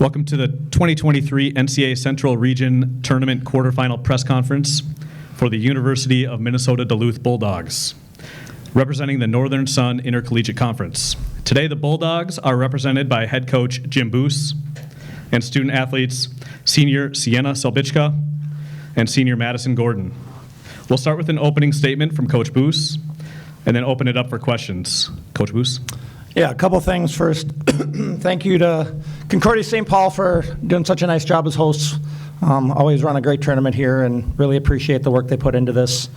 Welcome to the 2023 NCAA Central Region Tournament quarterfinal press conference for the University of Minnesota Duluth Bulldogs, representing the Northern Sun Intercollegiate Conference. Today, the Bulldogs are represented by head coach Jim Boos and student athletes senior Cianna Selbitschka and senior Madison Gordon. We'll start with an opening statement from Coach Boos and then open it up for questions. Coach Boos. Yeah, a couple things first. Thank you to Concordia St. Paul for doing such a nice job as hosts. Always run a great tournament here and really appreciate the work they put into this,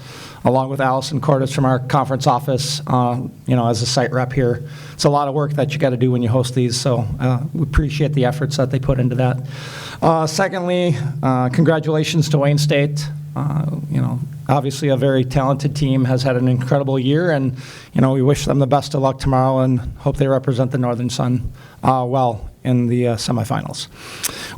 along with Allison Cordes from our conference office, as a site rep here. It's a lot of work that you got to do when you host these, so we appreciate the efforts that they put into that. Secondly, congratulations to Wayne State. Obviously a very talented team, has had an incredible year, and we wish them the best of luck tomorrow and hope they represent the Northern Sun well in the semifinals.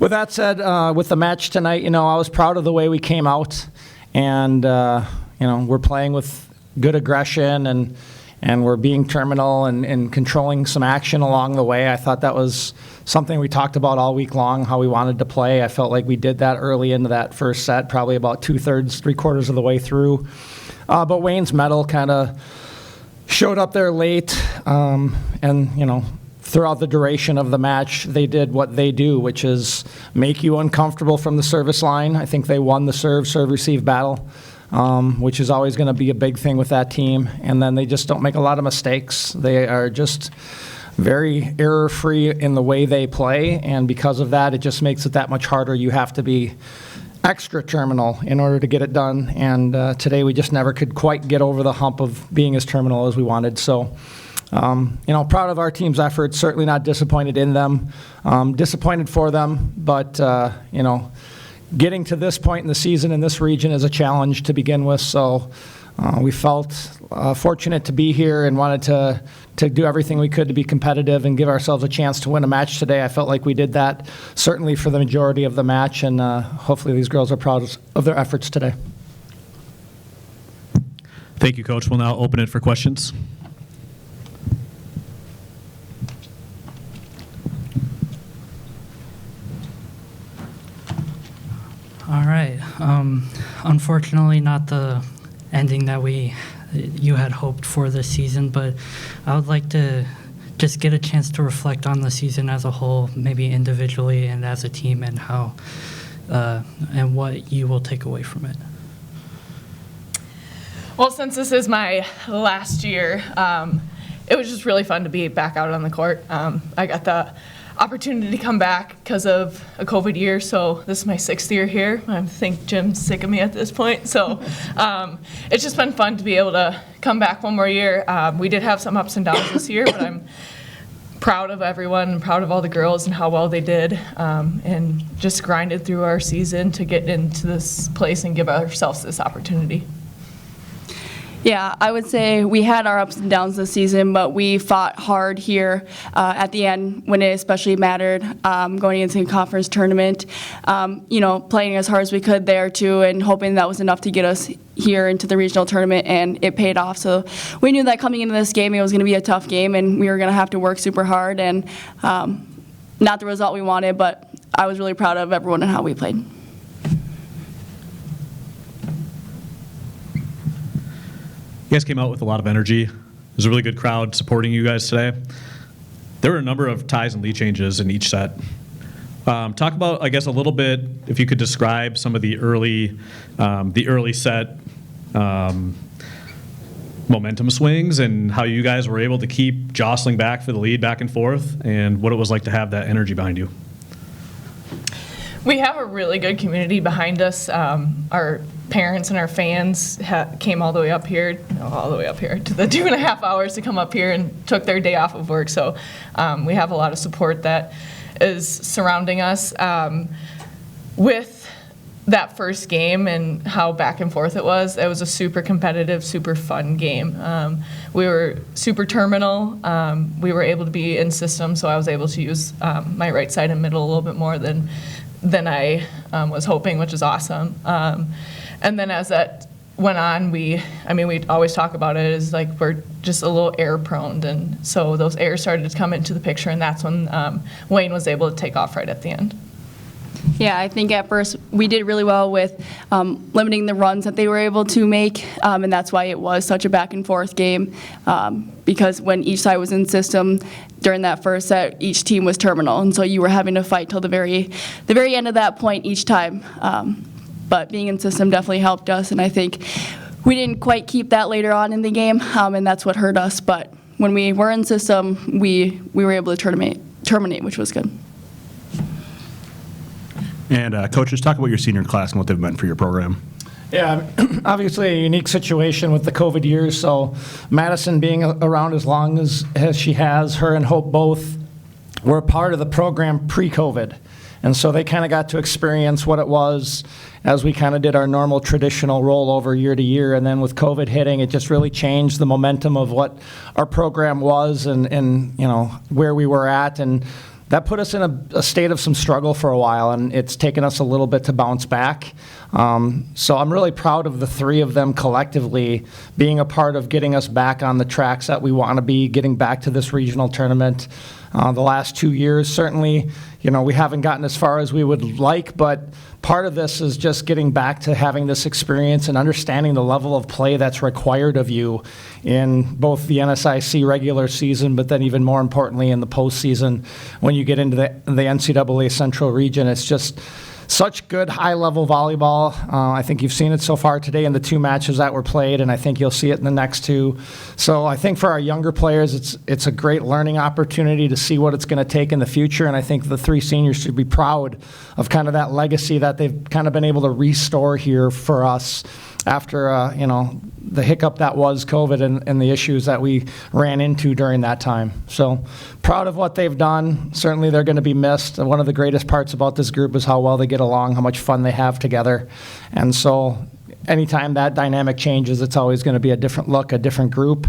With that said, with the match tonight, I was proud of the way we came out, and we're playing with good aggression and we're being terminal and controlling some action along the way. I thought that was something we talked about all week long, how we wanted to play. I felt like we did that early into that first set, probably about 2/3, 3/4 of the way through. But Wayne's medal kind of showed up there late, and throughout the duration of the match, they did what they do, which is make you uncomfortable from the service line. I think they won the serve-receive battle, which is always going to be a big thing with that team. And then they just don't make a lot of mistakes. They are just very error-free in the way they play, and because of that, it just makes it that much harder. You have to be extra terminal in order to get it done, and today we just never could quite get over the hump of being as terminal as we wanted. So, proud of our team's efforts, certainly not disappointed in them, disappointed for them, but, getting to this point in the season in this region is a challenge to begin with, so we felt fortunate to be here and wanted to do everything we could to be competitive and give ourselves a chance to win a match today. I felt like we did that certainly for the majority of the match, and hopefully these girls are proud of their efforts today. Thank you, Coach. We'll now open it for questions. All right. Unfortunately, not the ending that you had hoped for this season, but I would like to just get a chance to reflect on the season as a whole, maybe individually and as a team, and how and what you will take away from it. Well, since this is my last year, it was just really fun to be back out on the court. I got the opportunity to come back because of a COVID year, so this is my 6th year here. I think Jim's sick of me at this point, so it's just been fun to be able to come back one more year. We did have some ups and downs this year, but I'm proud of everyone and proud of all the girls and how well they did, and just grinded through our season to get into this place and give ourselves this opportunity. Yeah, I would say we had our ups and downs this season, but we fought hard here at the end when it especially mattered, going into the conference tournament, playing as hard as we could there too, and hoping that was enough to get us here into the regional tournament, and it paid off. So we knew that coming into this game, it was going to be a tough game, and we were going to have to work super hard, and not the result we wanted, but I was really proud of everyone and how we played. You guys came out with a lot of energy. There's a really good crowd supporting you guys today. There were a number of ties and lead changes in each set. Talk about, I guess, a little bit, if you could describe some of the early set momentum swings and how you guys were able to keep jostling back for the lead back and forth, and what it was like to have that energy behind you. We have a really good community behind us. Our parents and our fans came all the way up here to the 2.5 hours to come up here and took their day off of work. So we have a lot of support that is surrounding us. With that first game and how back and forth it was a super competitive, super fun game. We were super terminal. We were able to be in system, so I was able to use my right side and middle a little bit more than I was hoping, which is awesome. And then as that went on, we always talk about it as like we're just a little error prone, and so those errors started to come into the picture, and that's when Wayne was able to take off right at the end. Yeah, I think at first we did really well with limiting the runs that they were able to make, and that's why it was such a back and forth game, because when each side was in system during that first set, each team was terminal, and so you were having to fight till the very end of that point each time. But being in system definitely helped us, and I think we didn't quite keep that later on in the game, and that's what hurt us. But when we were in system, we were able to terminate, which was good. And coaches, talk about your senior class and what they've meant for your program. Yeah, obviously a unique situation with the COVID years. So Madison being around as long as she has, her and Hope both were part of the program pre-COVID. And so they kind of got to experience what it was as we kind of did our normal traditional rollover year to year. And then with COVID hitting, it just really changed the momentum of what our program was and you know, where we were at. And that put us in a state of some struggle for a while, and it's taken us a little bit to bounce back. So I'm really proud of the three of them collectively being a part of getting us back on the tracks that we want to be, getting back to this regional tournament. The last 2 years, certainly, you know, we haven't gotten as far as we would like, but part of this is just getting back to having this experience and understanding the level of play that's required of you in both the NSIC regular season, but then even more importantly in the postseason when you get into the NCAA Central region. It's just such good high-level volleyball. I think you've seen it so far today in the 2 matches that were played, and I think you'll see it in the next 2. So I think for our younger players, it's a great learning opportunity to see what it's going to take in the future, and I think the 3 seniors should be proud of kind of that legacy that they've kind of been able to restore here for us after, you know, the hiccup that was COVID and the issues that we ran into during that time. So proud of what they've done. Certainly they're going to be missed. One of the greatest parts about this group is how well they get along, how much fun they have together. And so anytime that dynamic changes, it's always going to be a different look, a different group,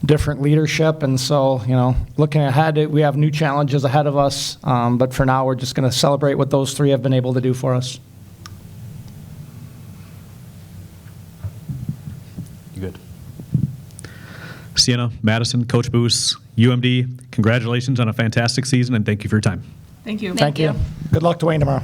different leadership. And so, you know, looking ahead, we have new challenges ahead of us. But for now, we're just going to celebrate what those 3 have been able to do for us. You good? Cianna, Madison, Coach Boos, UMD, congratulations on a fantastic season, and thank you for your time. Thank you. Thank you. Good luck to Wayne tomorrow.